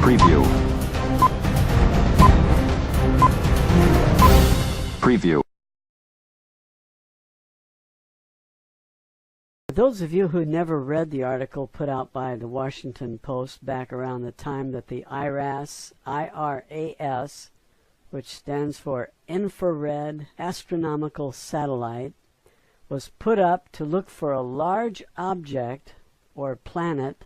Preview. Preview. For those of you who never read the article put out by the Washington Post back around the time that the IRAS, which stands for Infrared Astronomical Satellite, was put up to look for a large object or planet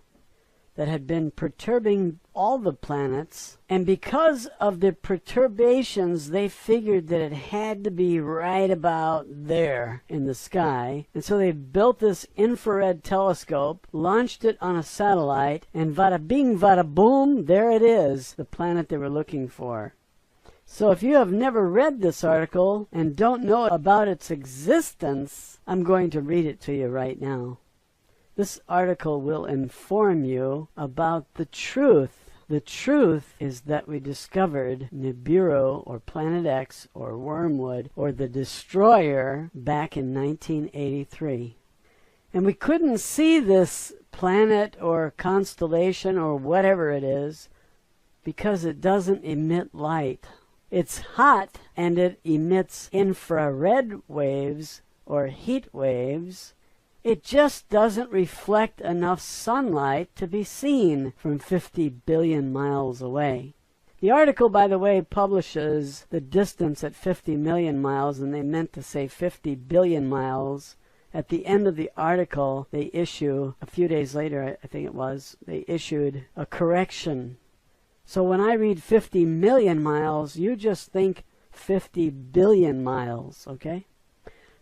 that had been perturbing all the planets, and because of the perturbations they figured that it had to be right about there in the sky, and so they built this infrared telescope, launched it on a satellite, and vada bing vada boom, there it is, the planet they were looking for. So if you have never read this article and don't know about its existence, I'm going to read it to you right now. This article will inform you about the truth. The truth is that we discovered Nibiru, or Planet X, or Wormwood, or the Destroyer back in 1983. And we couldn't see this planet or constellation or whatever it is because it doesn't emit light. It's hot and it emits infrared waves or heat waves. It just doesn't reflect enough sunlight to be seen from 50 billion miles away. The article, by the way, publishes the distance at 50 million miles, and they meant to say 50 billion miles. At the end of the article, they issue, a few days later, I think it was, they issued a correction. So when I read 50 million miles, you just think 50 billion miles, okay?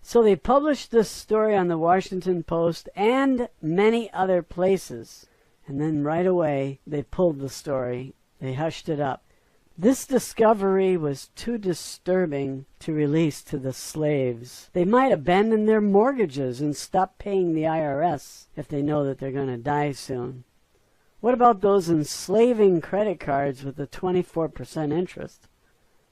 So they published this story on the Washington Post and many other places. And then right away, they pulled the story. They hushed it up. This discovery was too disturbing to release to the slaves. They might abandon their mortgages and stop paying the IRS if they know that they're going to die soon. What about those enslaving credit cards with the 24% interest?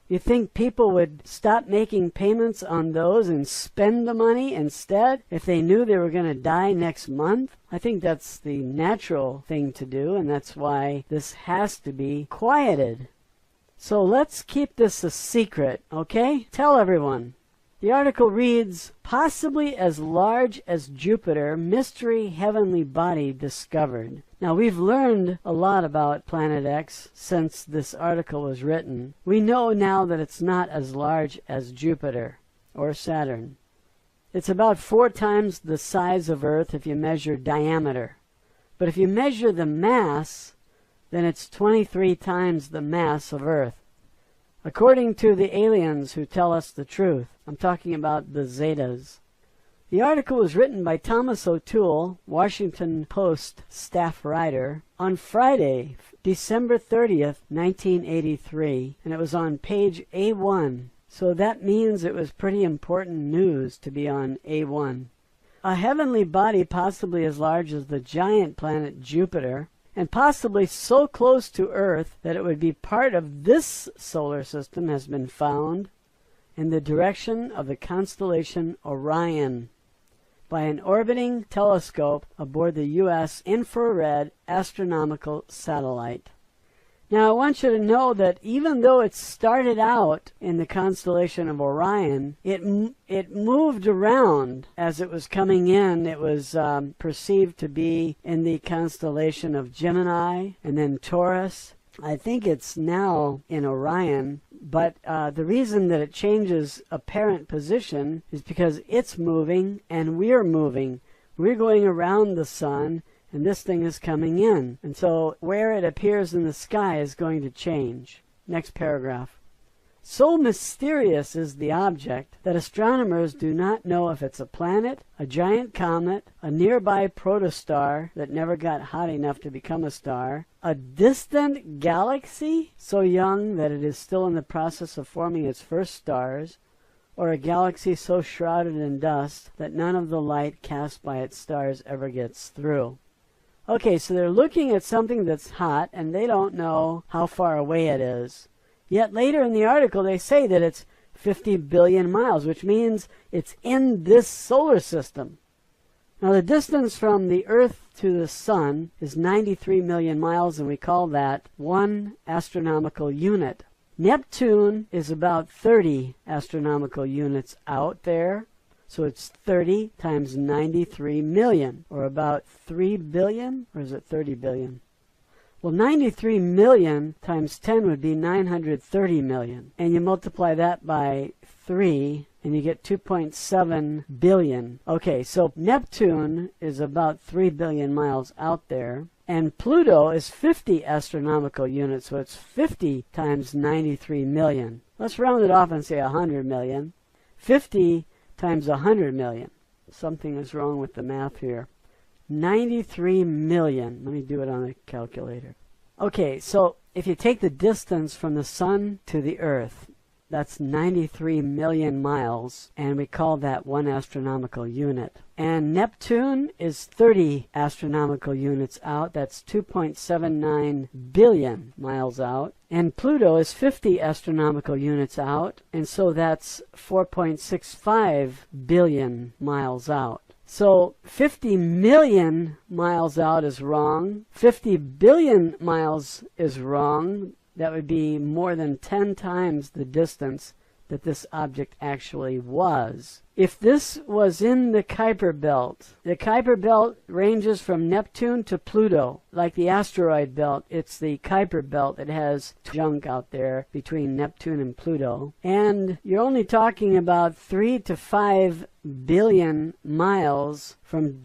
You think people would stop making payments on those and spend the money instead if they knew they were going to die next month? I think that's the natural thing to do, and that's why this has to be quieted. So let's keep this a secret, okay? Tell everyone. The article reads, possibly as large as Jupiter, mystery heavenly body discovered. Now, we've learned a lot about Planet X since this article was written. We know now that it's not as large as Jupiter or Saturn. It's about 4 times the size of Earth if you measure diameter. But if you measure the mass, then it's 23 times the mass of Earth. According to the aliens who tell us the truth, I'm talking about the Zetas. The article was written by Thomas O'Toole, Washington Post staff writer, on Friday, December 30th, 1983, and it was on page A1. So that means it was pretty important news to be on A1. A heavenly body possibly as large as the giant planet Jupiter, and possibly so close to Earth that it would be part of this solar system, has been found in the direction of the constellation Orion by an orbiting telescope aboard the U.S. Infrared Astronomical Satellite. Now, I want you to know that even though it started out in the constellation of Orion, it moved around as it was coming in. It was perceived to be in the constellation of Gemini and then Taurus. I think it's now in Orion, but the reason that it changes apparent position is because it's moving and we're moving. We're going around the sun, and this thing is coming in. And so where it appears in the sky is going to change. Next paragraph. So mysterious is the object that astronomers do not know if it's a planet, a giant comet, a nearby protostar that never got hot enough to become a star, a distant galaxy so young that it is still in the process of forming its first stars, or a galaxy so shrouded in dust that none of the light cast by its stars ever gets through. Okay, so they're looking at something that's hot, and they don't know how far away it is. Yet later in the article, they say that it's 50 billion miles, which means it's in this solar system. Now the distance from the Earth to the Sun is 93 million miles, and we call that 1 astronomical unit. Neptune is about 30 astronomical units out there, so it's 30 times 93 million, or about 3 billion, or is it 30 billion? Well, 93 million times 10 would be 930 million, and you multiply that by 3, and you get 2.7 billion. Okay, so Neptune is about 3 billion miles out there, and Pluto is 50 astronomical units, so it's 50 times 93 million. Let's round it off and say 100 million. 50 times 100 million. Something is wrong with the math here. 93 million. Let me do it on a calculator. Okay, so if you take the distance from the Sun to the Earth, that's 93 million miles, and we call that 1 astronomical unit. And Neptune is 30 astronomical units out. That's 2.79 billion miles out. And Pluto is 50 astronomical units out, and so that's 4.65 billion miles out. So 50 million miles out is wrong. 50 billion miles is wrong. That would be more than 10 times the distance that this object actually was. If this was in the Kuiper Belt ranges from Neptune to Pluto. Like the asteroid belt, it's the Kuiper Belt that has junk out there between Neptune and Pluto. And you're only talking about 3 to 5 billion miles from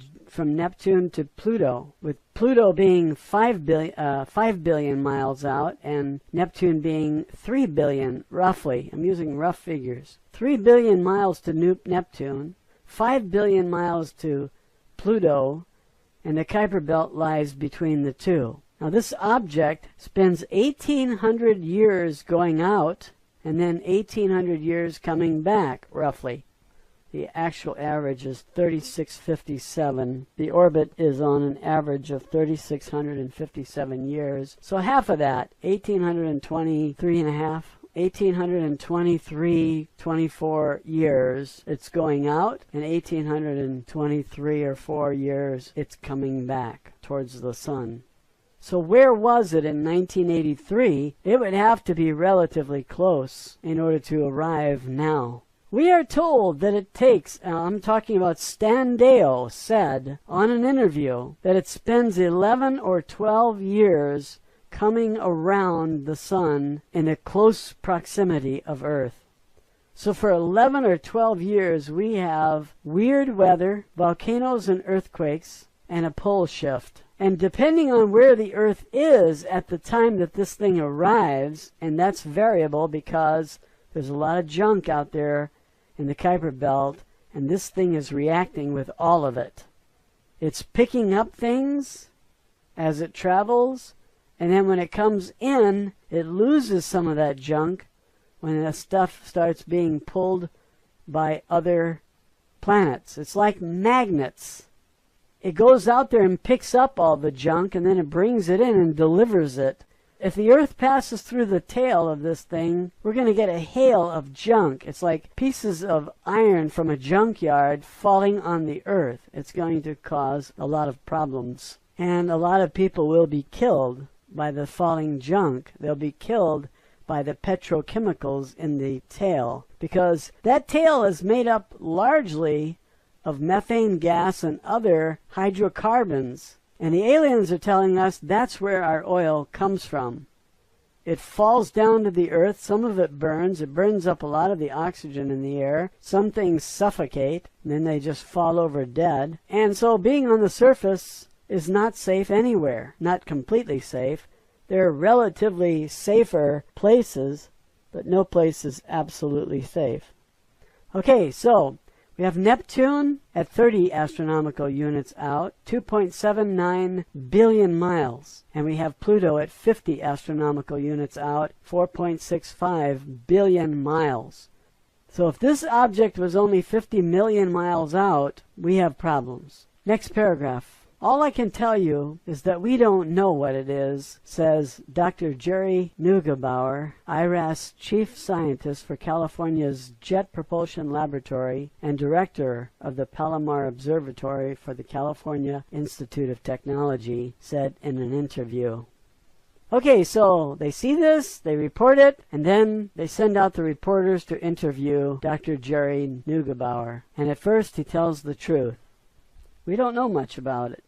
Neptune to Pluto, with Pluto being 5 billion miles out and Neptune being 3 billion, roughly. I'm using rough figures. 3 billion miles to Neptune, 5 billion miles to Pluto, and the Kuiper Belt lies between the two. Now this object spends 1,800 years going out and then 1,800 years coming back, roughly. The actual average is 3657. The orbit is on an average of 3,657 years. So half of that, 1,823 and a half, 1,823.24 years it's going out, and 1,823 or 4 years it's coming back towards the Sun. So where was it in 1983? It would have to be relatively close in order to arrive now. We are told that it takes, I'm talking about Stan Deyo said on an interview, that it spends 11 or 12 years coming around the Sun in a close proximity of Earth. So for 11 or 12 years we have weird weather, volcanoes and earthquakes, and a pole shift. And depending on where the Earth is at the time that this thing arrives, and that's variable because there's a lot of junk out there in the Kuiper Belt, and this thing is reacting with all of it. It's picking up things as it travels, and then when it comes in, it loses some of that junk when the stuff starts being pulled by other planets. It's like magnets. It goes out there and picks up all the junk, and then it brings it in and delivers it. If the Earth passes through the tail of this thing, we're going to get a hail of junk. It's like pieces of iron from a junkyard falling on the Earth. It's going to cause a lot of problems. And a lot of people will be killed by the falling junk. They'll be killed by the petrochemicals in the tail, because that tail is made up largely of methane gas and other hydrocarbons. And the aliens are telling us that's where our oil comes from. It falls down to the Earth. Some of it burns. It burns up a lot of the oxygen in the air. Some things suffocate, and then they just fall over dead. And so being on the surface is not safe anywhere. Not completely safe. There are relatively safer places, but no place is absolutely safe. Okay, so we have Neptune at 30 astronomical units out, 2.79 billion miles. And we have Pluto at 50 astronomical units out, 4.65 billion miles. So if this object was only 50 million miles out, we have problems. Next paragraph. All I can tell you is that we don't know what it is, says Dr. Jerry Neugebauer, IRAS chief scientist for California's Jet Propulsion Laboratory and director of the Palomar Observatory for the California Institute of Technology, said in an interview. Okay, so they see this, they report it, and then they send out the reporters to interview Dr. Jerry Neugebauer. And at first he tells the truth. We don't know much about it.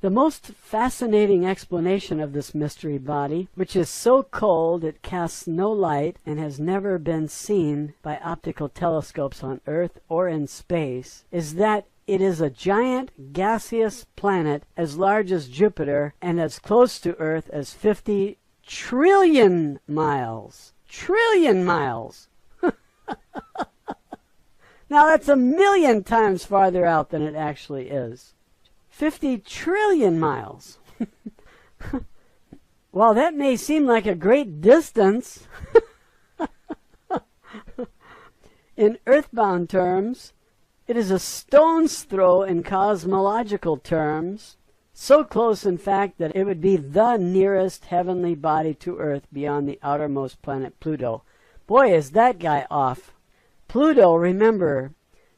The most fascinating explanation of this mystery body, which is so cold it casts no light and has never been seen by optical telescopes on Earth or in space, is that it is a giant gaseous planet as large as Jupiter and as close to Earth as 50 trillion miles. Trillion miles! Now that's 1,000,000 times farther out than it actually is. 50 trillion miles. While that may seem like a great distance, in earthbound terms, it is a stone's throw in cosmological terms, so close in fact that it would be the nearest heavenly body to Earth beyond the outermost planet Pluto. Boy, is that guy off. Pluto, remember,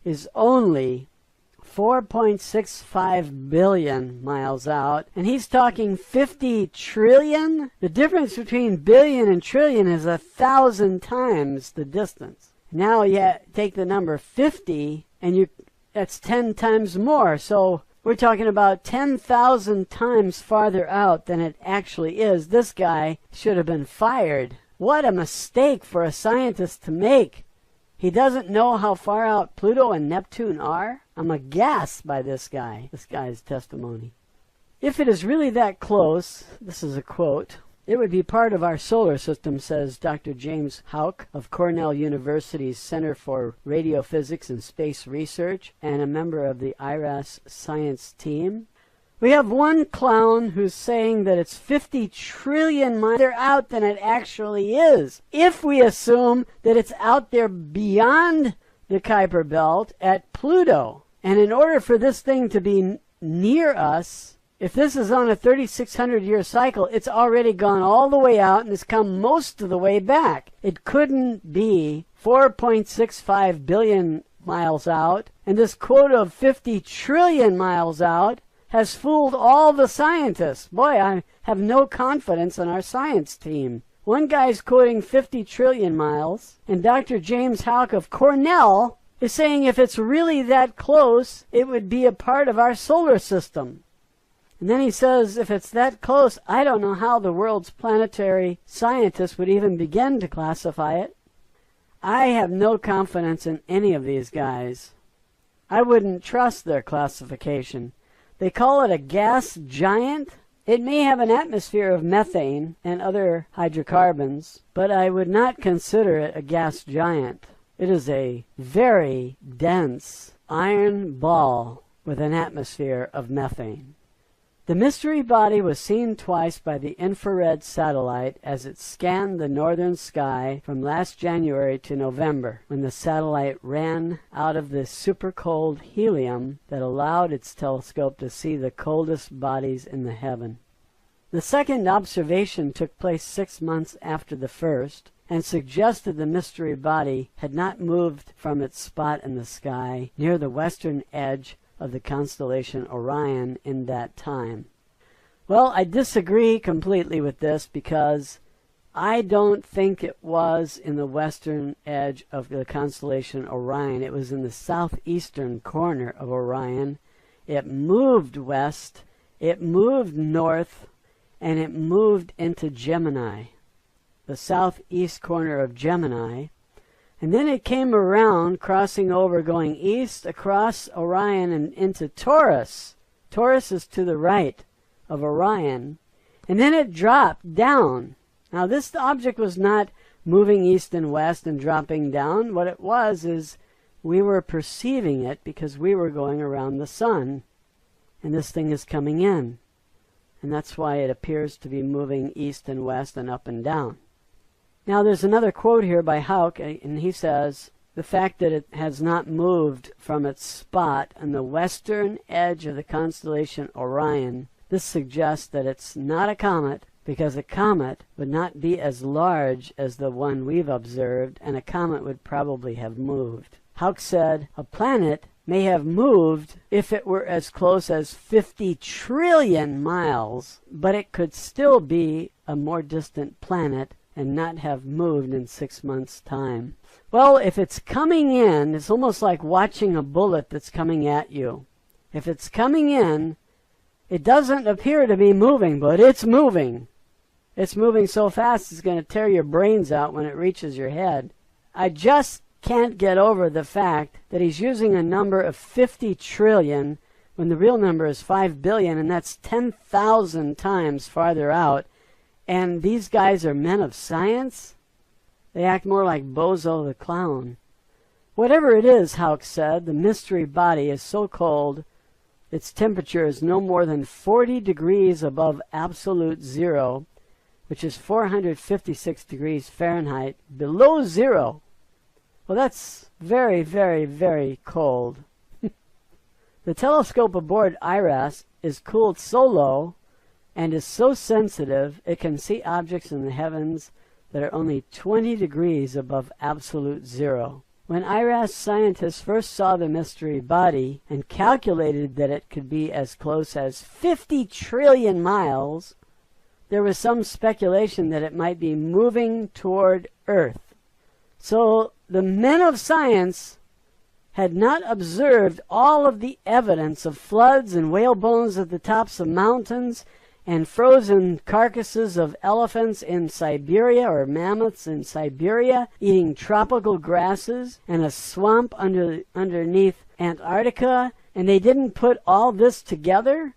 is only 4.65 billion miles out, and he's talking 50 trillion? The difference between billion and trillion is 1,000 times the distance. Now you take the number 50, and that's 10 times more. So we're talking about 10,000 times farther out than it actually is. This guy should have been fired. What a mistake for a scientist to make. He doesn't know how far out Pluto and Neptune are? I'm aghast by this guy's testimony. If it is really that close, this is a quote, it would be part of our solar system, says Dr. James Houck of Cornell University's Center for Radiophysics and Space Research and a member of the IRAS science team. We have one clown who's saying that it's 50 trillion miles further out than it actually is. If we assume that it's out there beyond the Kuiper Belt at Pluto. And in order for this thing to be near us, if this is on a 3,600-year cycle, it's already gone all the way out and has come most of the way back. It couldn't be 4.65 billion miles out, and this quote of 50 trillion miles out has fooled all the scientists. Boy, I have no confidence in our science team. One guy's quoting 50 trillion miles, and Dr. James Houck of Cornell is saying if it's really that close, it would be a part of our solar system. And then he says if it's that close, I don't know how the world's planetary scientists would even begin to classify it. I have no confidence in any of these guys. I wouldn't trust their classification. They call it a gas giant. It may have an atmosphere of methane and other hydrocarbons, but I would not consider it a gas giant. It is a very dense iron ball with an atmosphere of methane. The mystery body was seen twice by the infrared satellite as it scanned the northern sky from last January to November, when the satellite ran out of the super-cold helium that allowed its telescope to see the coldest bodies in the heaven. The second observation took place 6 months after the first, and suggested the mystery body had not moved from its spot in the sky near the western edge of the constellation Orion in that time. Well, I disagree completely with this because I don't think it was in the western edge of the constellation Orion. It was in the southeastern corner of Orion. It moved west, it moved north, and it moved into Gemini, the southeast corner of Gemini. And then it came around, crossing over, going east across Orion and into Taurus. Taurus is to the right of Orion. And then it dropped down. Now this object was not moving east and west and dropping down. What it was is we were perceiving it because we were going around the sun. And this thing is coming in. And that's why it appears to be moving east and west and up and down. Now there's another quote here by Houck, and he says, the fact that it has not moved from its spot on the western edge of the constellation Orion, this suggests that it's not a comet, because a comet would not be as large as the one we've observed, and a comet would probably have moved. Houck said, a planet may have moved if it were as close as 50 trillion miles, but it could still be a more distant planet and not have moved in 6 months' time. Well, if it's coming in, it's almost like watching a bullet that's coming at you. If it's coming in, it doesn't appear to be moving, but it's moving. It's moving so fast it's going to tear your brains out when it reaches your head. I just can't get over the fact that he's using a number of 50 trillion when the real number is 5 billion, and that's 10,000 times farther out. And these guys are men of science? They act more like Bozo the Clown. Whatever it is, Houck said, the mystery body is so cold, its temperature is no more than 40 degrees above absolute zero, which is 456 degrees Fahrenheit, below zero. Well, that's very, very, very cold. The telescope aboard IRAS is cooled so low and is so sensitive it can see objects in the heavens that are only 20 degrees above absolute zero. When IRAS scientists first saw the mystery body and calculated that it could be as close as 50 trillion miles, there was some speculation that it might be moving toward Earth. So the men of science had not observed all of the evidence of floods and whale bones at the tops of mountains and frozen carcasses of elephants in Siberia, or mammoths in Siberia, eating tropical grasses, and a swamp underneath Antarctica, and they didn't put all this together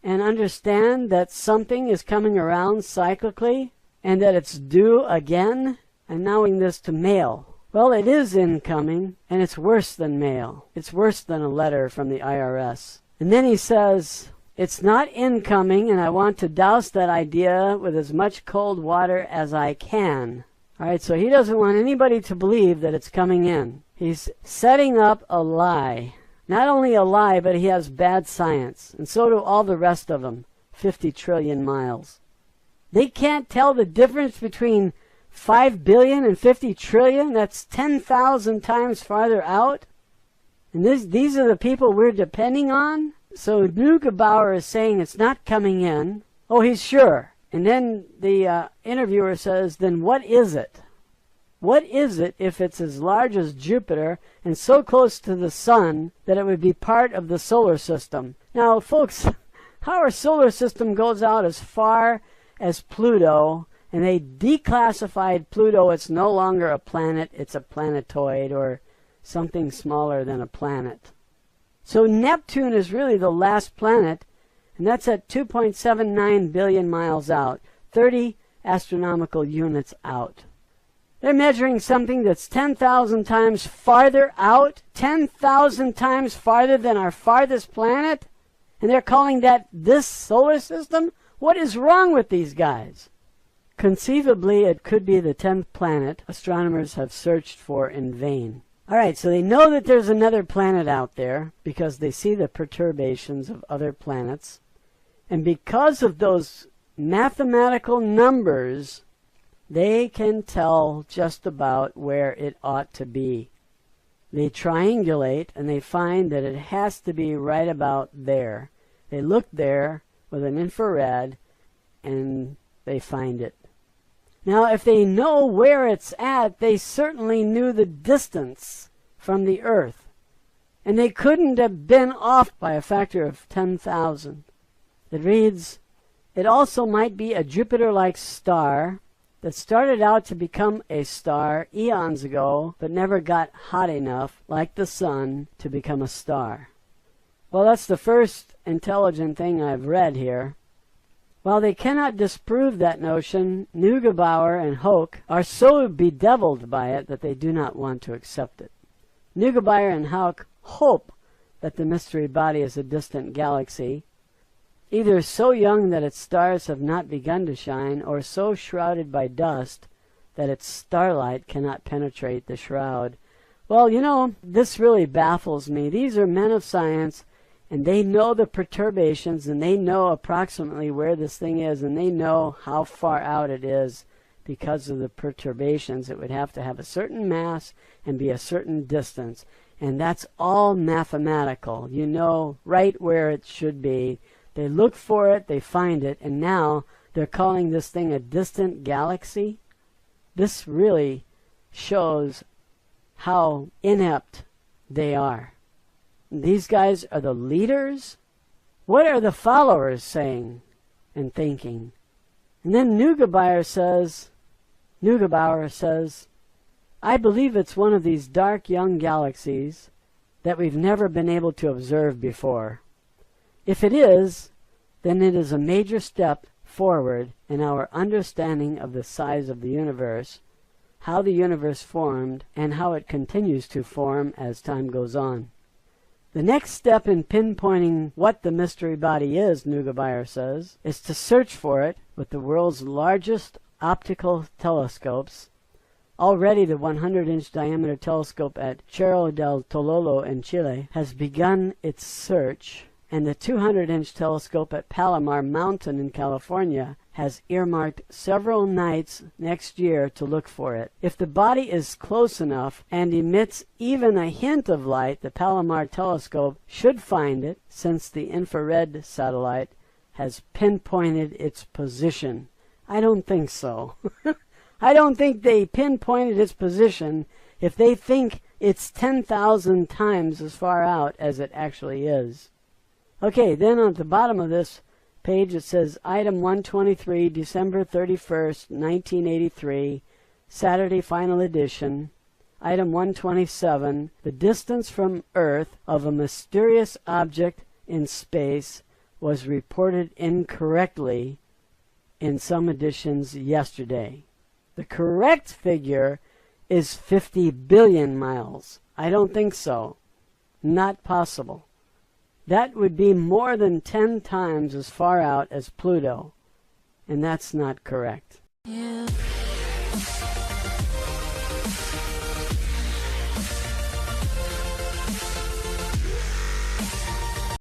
and understand that something is coming around cyclically and that it's due again. And knowing this to mail. Well, it is incoming, and it's worse than mail. It's worse than a letter from the IRS. And then he says, it's not incoming, and I want to douse that idea with as much cold water as I can. All right, so he doesn't want anybody to believe that it's coming in. He's setting up a lie. Not only a lie, but he has bad science, and so do all the rest of them, 50 trillion miles. They can't tell the difference between 5 billion and 50 trillion, that's 10,000 times farther out. And these are the people we're depending on. So Neugebauer is saying it's not coming in. Oh, he's sure. And then the interviewer says, then what is it? What is it if it's as large as Jupiter and so close to the sun that it would be part of the solar system? Now, folks, our solar system goes out as far as Pluto, and they declassified Pluto. It's no longer a planet, it's a planetoid, or something smaller than a planet. So Neptune is really the last planet, and that's at 2.79 billion miles out, 30 astronomical units out. They're measuring something that's 10,000 times farther out, 10,000 times farther than our farthest planet, and they're calling that this solar system? What is wrong with these guys? Conceivably, it could be the 10th planet astronomers have searched for in vain. All right, so they know that there's another planet out there because they see the perturbations of other planets. And because of those mathematical numbers, they can tell just about where it ought to be. They triangulate and they find that it has to be right about there. They look there with an infrared and they find it. Now, if they know where it's at, they certainly knew the distance from the Earth. And they couldn't have been off by a factor of 10,000. It reads, it also might be a Jupiter-like star that started out to become a star eons ago, but never got hot enough, like the sun, to become a star. Well, that's the first intelligent thing I've read here. While they cannot disprove that notion, Neugebauer and Houck are so bedeviled by it that they do not want to accept it. Neugebauer and Houck hope that the mystery body is a distant galaxy, either so young that its stars have not begun to shine, or so shrouded by dust that its starlight cannot penetrate the shroud. Well, you know, this really baffles me. These are men of science, and they know the perturbations, and they know approximately where this thing is, and they know how far out it is because of the perturbations. It would have to have a certain mass and be a certain distance. And that's all mathematical. You know right where it should be. They look for it, they find it, and now they're calling this thing a distant galaxy. This really shows how inept they are. These guys are the leaders? What are the followers saying and thinking? And then Neugebauer says, I believe it's one of these dark young galaxies that we've never been able to observe before. If it is, then it is a major step forward in our understanding of the size of the universe, how the universe formed, and how it continues to form as time goes on. The next step in pinpointing what the mystery body is, Neugebauer says, is to search for it with the world's largest optical telescopes. Already the 100-inch diameter telescope at Cerro del Tololo in Chile has begun its search, and the 200-inch telescope at Palomar Mountain in California has earmarked several nights next year to look for it. If the body is close enough and emits even a hint of light, the Palomar telescope should find it, since the infrared satellite has pinpointed its position. I don't think so. I don't think they pinpointed its position if they think it's 10,000 times as far out as it actually is. Okay, then at the bottom of this page it says item 123, December 31st, 1983, Saturday final edition. Item 127, the distance from Earth of a mysterious object in space was reported incorrectly in some editions yesterday. The correct figure is 50 billion miles. I don't think so. Not possible. That would be more than 10 times as far out as Pluto, and that's not correct. Yeah.